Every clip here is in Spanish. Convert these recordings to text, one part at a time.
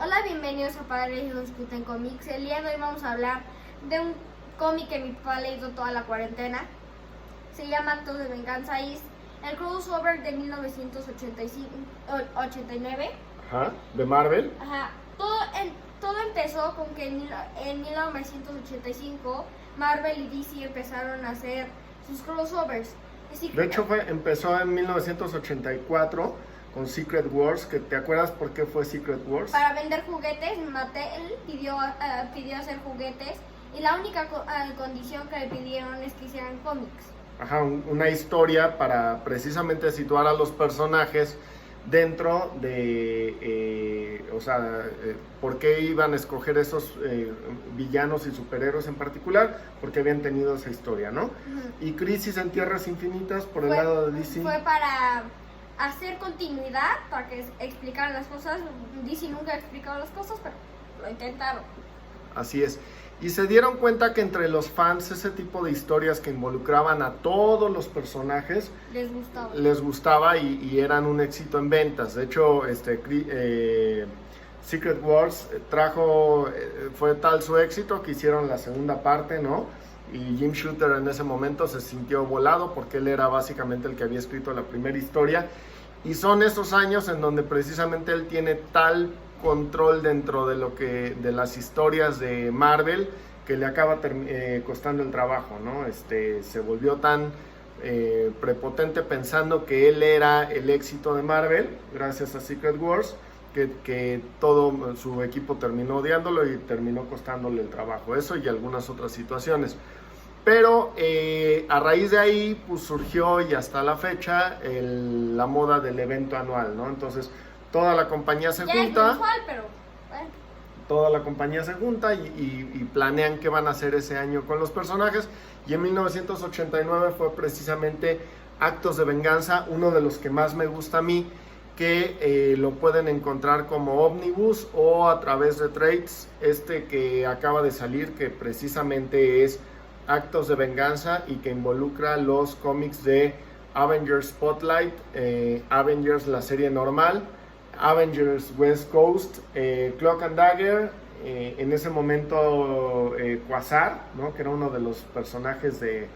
Hola, bienvenidos a Padres y Discuten Comics. El día de hoy vamos a hablar de un cómic que mi papá ha leído toda la cuarentena. Se llama Actos de Venganza y es el crossover de 1989. Ajá, de Marvel. Ajá. Todo empezó con que en 1985 Marvel y DC empezaron a hacer sus crossovers. De hecho, empezó en 1984 con Secret Wars, que ¿te acuerdas por qué fue Secret Wars? Para vender juguetes, Mattel pidió hacer juguetes y la única condición que le pidieron es que hicieran cómics. Ajá, una historia para precisamente situar a los personajes dentro de, ¿por qué iban a escoger esos villanos y superhéroes en particular? Porque habían tenido esa historia, ¿no? Y Crisis en Tierras Infinitas por el lado de DC. Fue para hacer continuidad, para que explicaran las cosas. DC nunca ha explicado las cosas, pero lo intentaron. Así es. Y se dieron cuenta que entre los fans ese tipo de historias que involucraban a todos los personajes les gustaba y eran un éxito en ventas. De hecho, Secret Wars fue tal su éxito que hicieron la segunda parte, ¿no? Y Jim Shooter en ese momento se sintió volado porque él era básicamente el que había escrito la primera historia. Y son esos años en donde precisamente él tiene tal control dentro de las historias de Marvel que le acaba costando el trabajo, ¿no? Se volvió tan prepotente pensando que él era el éxito de Marvel gracias a Secret Wars que todo su equipo terminó odiándolo y terminó costándole el trabajo, eso y algunas otras situaciones. Pero a raíz de ahí pues surgió y hasta la fecha la moda del evento anual, ¿no? Entonces toda la compañía se junta. Es mensual, pero bueno. Toda la compañía se junta y planean qué van a hacer ese año con los personajes. Y en 1989 fue precisamente Actos de Venganza, uno de los que más me gusta a mí, que lo pueden encontrar como Omnibus o a través de trades. Que acaba de salir, que precisamente es Actos de Venganza y que involucra los cómics de Avengers Spotlight, Avengers la serie normal, Avengers West Coast, Cloak and Dagger, en ese momento Quasar, ¿no? Que era uno de los personajes de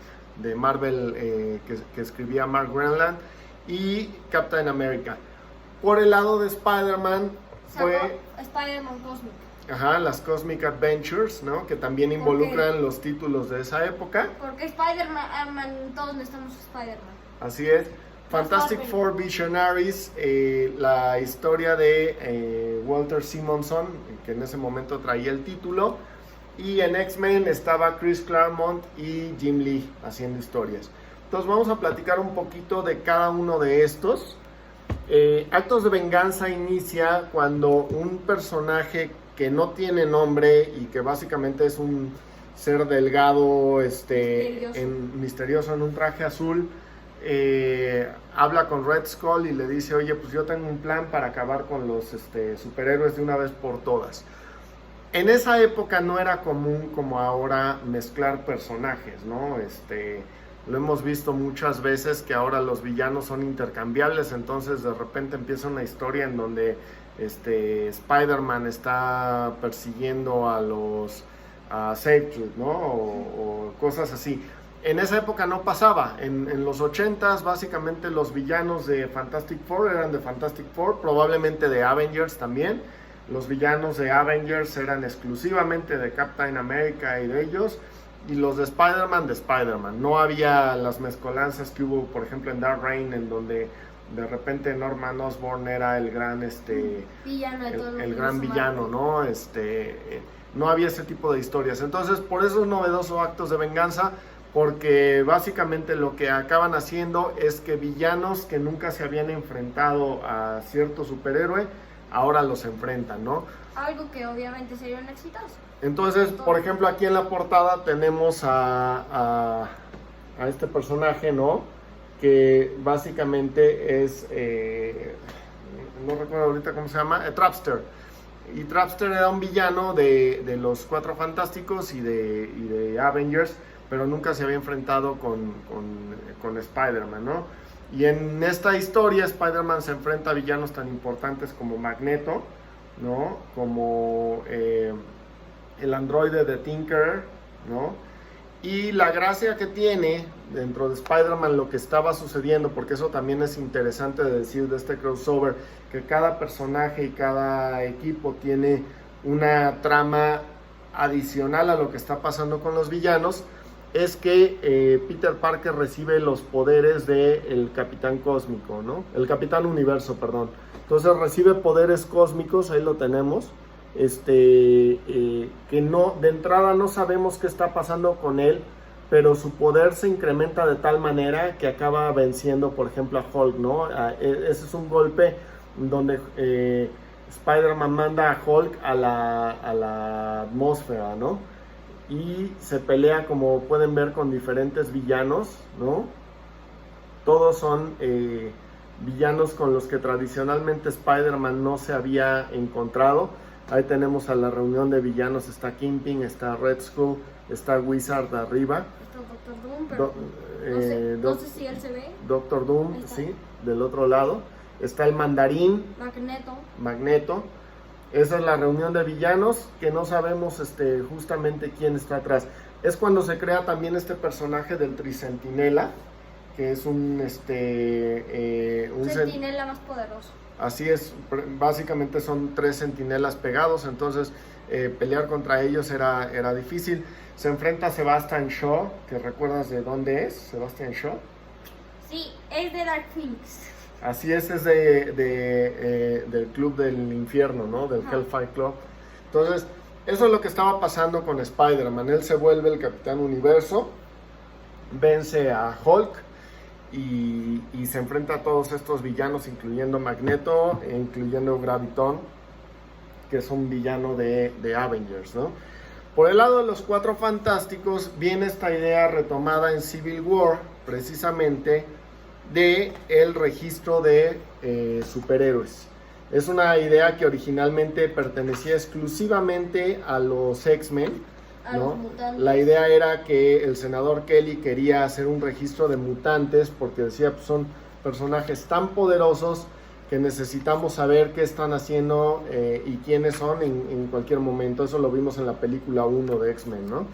Marvel que escribía Mark Grenland, y Captain America. Por el lado de Spider-Man fue Spider-Man Cosmic. Ajá, las Cosmic Adventures, ¿no? Que también involucran los títulos de esa época. Porque Spider-Man, todos necesitamos Spider-Man. Así es. Fantastic Four Visionaries, la historia de Walter Simonson, que en ese momento traía el título. Y en X-Men estaba Chris Claremont y Jim Lee haciendo historias. Entonces vamos a platicar un poquito de cada uno de estos. Actos de Venganza inicia cuando un personaje que no tiene nombre y que básicamente es un ser delgado, misterioso en un traje azul, habla con Red Skull y le dice: oye, pues yo tengo un plan para acabar con los superhéroes de una vez por todas. En esa época no era común como ahora mezclar personajes, ¿no? Lo hemos visto muchas veces que ahora los villanos son intercambiables, entonces de repente empieza una historia en donde Spider-Man está persiguiendo a Sabretooth, ¿no? O cosas así. En esa época no pasaba. En los 80s básicamente los villanos de Fantastic Four eran de Fantastic Four, probablemente de Avengers también. Los villanos de Avengers eran exclusivamente de Captain America y de ellos. Y los de Spider-Man. No había las mezcolanzas que hubo, por ejemplo, en Dark Reign, en donde de repente Norman Osborn era el gran villano de todo el gran villano, ¿no? No había ese tipo de historias. Entonces, por eso es novedoso Actos de Venganza, porque básicamente lo que acaban haciendo es que villanos que nunca se habían enfrentado a cierto superhéroe, ahora los enfrentan, ¿no? Algo que obviamente sería un exitazo. Entonces, por ejemplo, aquí en la portada tenemos a este personaje, ¿no? Que básicamente es, no recuerdo ahorita cómo se llama, Trapster. Y Trapster era un villano de los Cuatro Fantásticos y de Avengers, pero nunca se había enfrentado con Spider-Man, ¿no? Y en esta historia Spider-Man se enfrenta a villanos tan importantes como Magneto, ¿no? Como el androide de Tinker, ¿no? Y la gracia que tiene dentro de Spider-Man lo que estaba sucediendo, porque eso también es interesante de decir de este crossover, que cada personaje y cada equipo tiene una trama adicional a lo que está pasando con los villanos, es que Peter Parker recibe los poderes del Capitán Cósmico, ¿no? El Capitán Universo, perdón. Entonces recibe poderes cósmicos, ahí lo tenemos. Que no, de entrada no sabemos qué está pasando con él, pero su poder se incrementa de tal manera que acaba venciendo, por ejemplo, a Hulk, ¿no? Ese es un golpe donde Spider-Man manda a Hulk a la atmósfera, ¿no? Y se pelea, como pueden ver, con diferentes villanos, ¿no? Todos son villanos con los que tradicionalmente Spider-Man no se había encontrado. Ahí tenemos a la reunión de villanos, está Kingpin, está Red Skull, está Wizard arriba. Doctor Doom, pero no sé si él se ve. Doctor Doom, sí, del otro lado. Está el Mandarín. Magneto. Esa es la reunión de villanos que no sabemos justamente quién está atrás. Es cuando se crea también este personaje del Tricentinela, que es un Centinela más poderoso. Así es, básicamente son 3 centinelas pegados, entonces pelear contra ellos era difícil. Se enfrenta a Sebastian Shaw, que recuerdas de dónde es, Sebastian Shaw. Sí, es de Dark Phoenix. Así es del Club del Infierno, ¿no? Del Hellfire Club. Entonces, eso es lo que estaba pasando con Spider-Man. Él se vuelve el Capitán Universo, vence a Hulk, y se enfrenta a todos estos villanos, incluyendo Magneto e incluyendo Graviton, que es un villano de Avengers, ¿no? Por el lado de los Cuatro Fantásticos viene esta idea retomada en Civil War, precisamente de el registro de superhéroes. Es una idea que originalmente pertenecía exclusivamente a los X-Men, ¿no? La idea era que el senador Kelly quería hacer un registro de mutantes porque decía, pues son personajes tan poderosos que necesitamos saber qué están haciendo y quiénes son en cualquier momento. Eso lo vimos en la película 1 de X-Men, ¿no?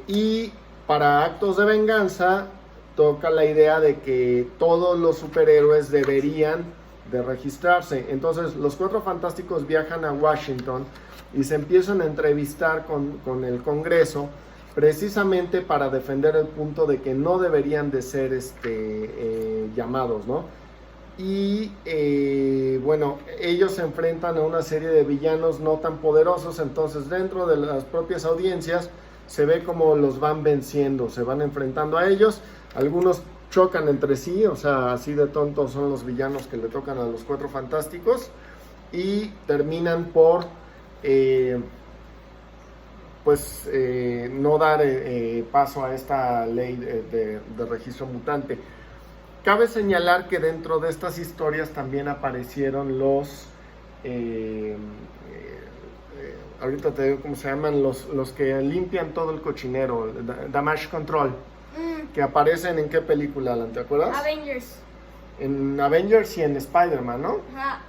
Y para Actos de Venganza toca la idea de que todos los superhéroes deberían de registrarse. Entonces los Cuatro Fantásticos viajan a Washington y se empiezan a entrevistar con el Congreso, precisamente para defender el punto de que no deberían de ser llamados, ¿no? Y bueno, ellos se enfrentan a una serie de villanos no tan poderosos, entonces dentro de las propias audiencias se ve como los van venciendo, se van enfrentando a ellos, algunos chocan entre sí, o sea, así de tontos son los villanos que le tocan a los Cuatro Fantásticos, y terminan por no dar paso a esta ley de registro mutante. Cabe señalar que dentro de estas historias también aparecieron los ahorita te digo cómo se llaman, los que limpian todo el cochinero, Damage Control, que aparecen en qué película, Alan, ¿te acuerdas? Avengers. En Avengers y en Spider-Man, ¿no? Ajá.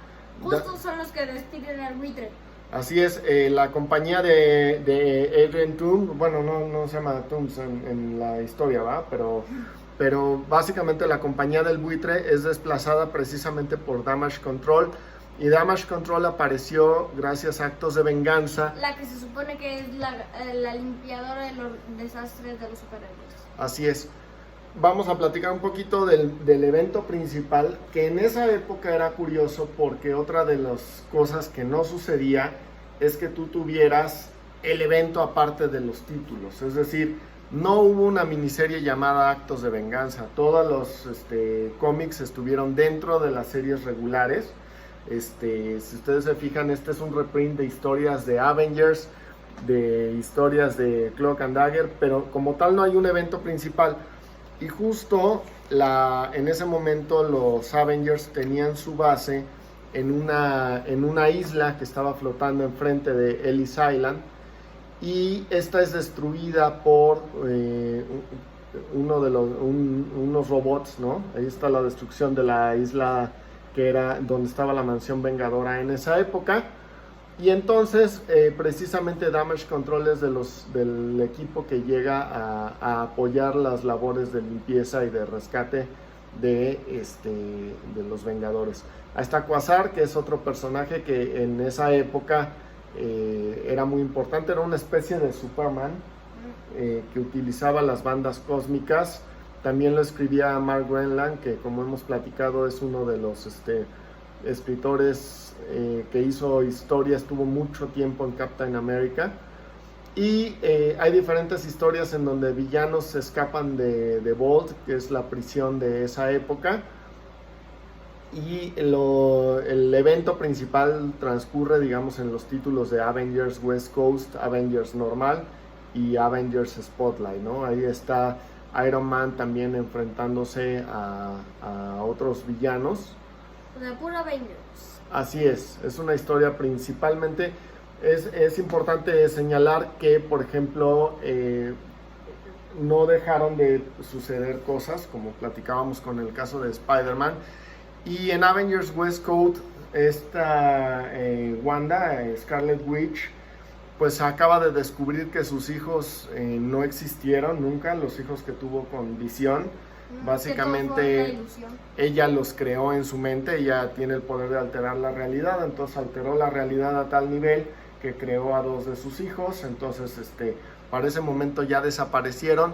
Justo son los que despiden al buitre. Así es, la compañía de Adrian Toomes, bueno, no se llama Toomes en la historia, ¿va? Pero básicamente la compañía del buitre es desplazada precisamente por Damage Control, y Damage Control apareció gracias a Actos de Venganza. La que se supone que es la limpiadora de los desastres de los superhéroes. Así es. Vamos a platicar un poquito del evento principal, que en esa época era curioso porque otra de las cosas que no sucedía es que tú tuvieras el evento aparte de los títulos. Es decir, no hubo una miniserie llamada Actos de Venganza. Todos los cómics estuvieron dentro de las series regulares. Si ustedes se fijan, este es un reprint de historias de Avengers, de historias de Cloak and Dagger, pero como tal no hay un evento principal. Y justo en ese momento los Avengers tenían su base en una isla que estaba flotando enfrente de Ellis Island, y esta es destruida por unos robots, ¿no? Ahí está la destrucción de la isla que era donde estaba la mansión Vengadora en esa época. Y entonces precisamente Damage Control es del equipo que llega a apoyar las labores de limpieza y de rescate de los Vengadores. Ahí está Quasar, que es otro personaje que en esa época era muy importante, era una especie de Superman que utilizaba las bandas cósmicas. También lo escribía Mark Grenland, que como hemos platicado es uno de los escritores que hizo historia, estuvo mucho tiempo en Captain America. Y hay diferentes historias en donde villanos se escapan de Vault, que es la prisión de esa época. Y el evento principal transcurre, digamos, en los títulos de Avengers West Coast, Avengers Normal y Avengers Spotlight, ¿no? Ahí está Iron Man también enfrentándose a otros villanos. De puro Avengers. Así es una historia principalmente. Es importante señalar que, por ejemplo, no dejaron de suceder cosas, como platicábamos con el caso de Spider-Man. Y en Avengers West Coast, esta Wanda, Scarlet Witch, pues acaba de descubrir que sus hijos no existieron nunca, los hijos que tuvo con Visión. Básicamente ella los creó en su mente, ella tiene el poder de alterar la realidad, entonces alteró la realidad a tal nivel que creó a 2 de sus hijos. Entonces para ese momento ya desaparecieron,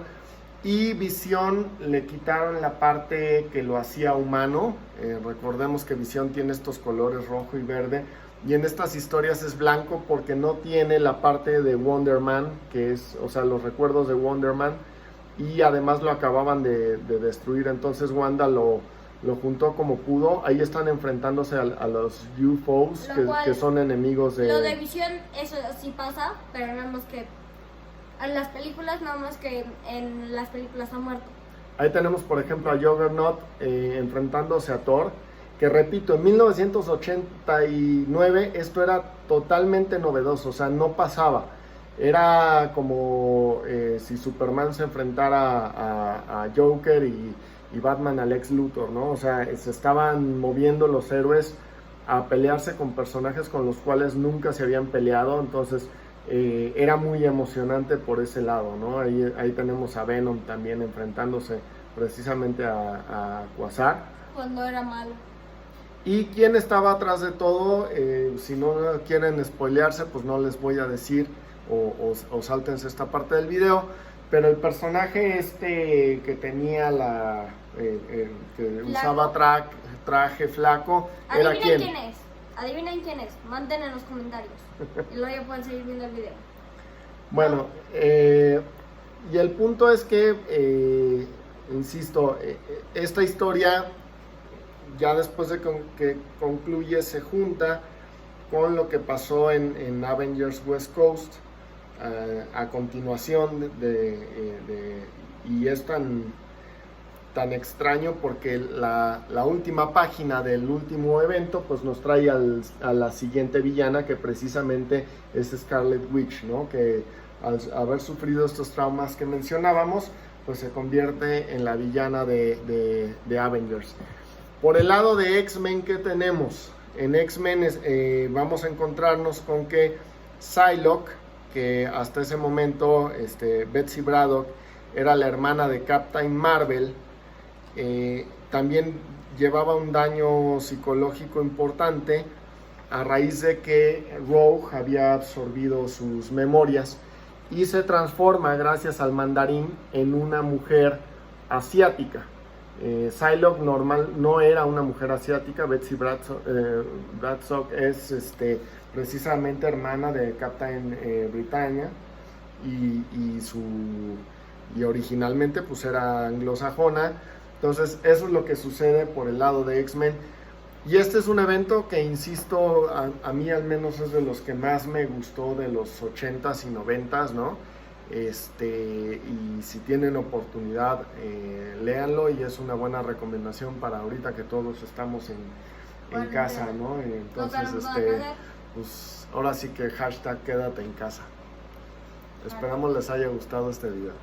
y Visión le quitaron la parte que lo hacía humano. Recordemos que Visión tiene estos colores rojo y verde, y en estas historias es blanco porque no tiene la parte de Wonder Man, que es, o sea, los recuerdos de Wonder Man, y además lo acababan de destruir. Entonces Wanda lo juntó como pudo. Ahí están enfrentándose a los UFOs, que son enemigos de... Lo de Visión, eso sí pasa, pero nada más que en las películas, nada más que en las películas ha muerto. Ahí tenemos, por ejemplo, a Juggernaut enfrentándose a Thor, que repito, en 1989 esto era totalmente novedoso, o sea, no pasaba. Era como si Superman se enfrentara a Joker y Batman al Lex Luthor, ¿no? O sea, se estaban moviendo los héroes a pelearse con personajes con los cuales nunca se habían peleado. Entonces era muy emocionante por ese lado, ¿no? Ahí tenemos a Venom también enfrentándose precisamente a Quasar. Cuando era malo. ¿Y quién estaba atrás de todo? Si no quieren spoilearse, pues no les voy a decir, o sáltense esta parte del video. Pero el personaje que tenía que usaba traje flaco, ¿era quién? ¿Quién es? Adivinen quién es, manden en los comentarios y luego ya pueden seguir viendo el video. Bueno, y el punto es que, insisto, esta historia ya después de que concluye se junta con lo que pasó en Avengers West Coast a continuación y es tan extraño porque la última página del último evento pues nos trae a la siguiente villana, que precisamente es Scarlet Witch, ¿no? Que al haber sufrido estos traumas que mencionábamos, pues se convierte en la villana de Avengers. Por el lado de X-Men, ¿qué tenemos? En X-Men vamos a encontrarnos con que Psylocke, que hasta ese momento Betsy Braddock era la hermana de Captain Marvel, también llevaba un daño psicológico importante a raíz de que Rogue había absorbido sus memorias y se transforma gracias al mandarín en una mujer asiática. Psylocke no era una mujer asiática. Betsy Braddock es precisamente hermana de Captain Britannia y originalmente pues era anglosajona. Entonces eso es lo que sucede por el lado de X-Men, y este es un evento que, insisto, a mí al menos es de los que más me gustó de los 80s y 90s, ¿no? Y si tienen oportunidad, léanlo, y es una buena recomendación para ahorita que todos estamos en casa, ¿no? Entonces, pues ahora sí que hashtag quédate en casa. Esperamos les haya gustado este video.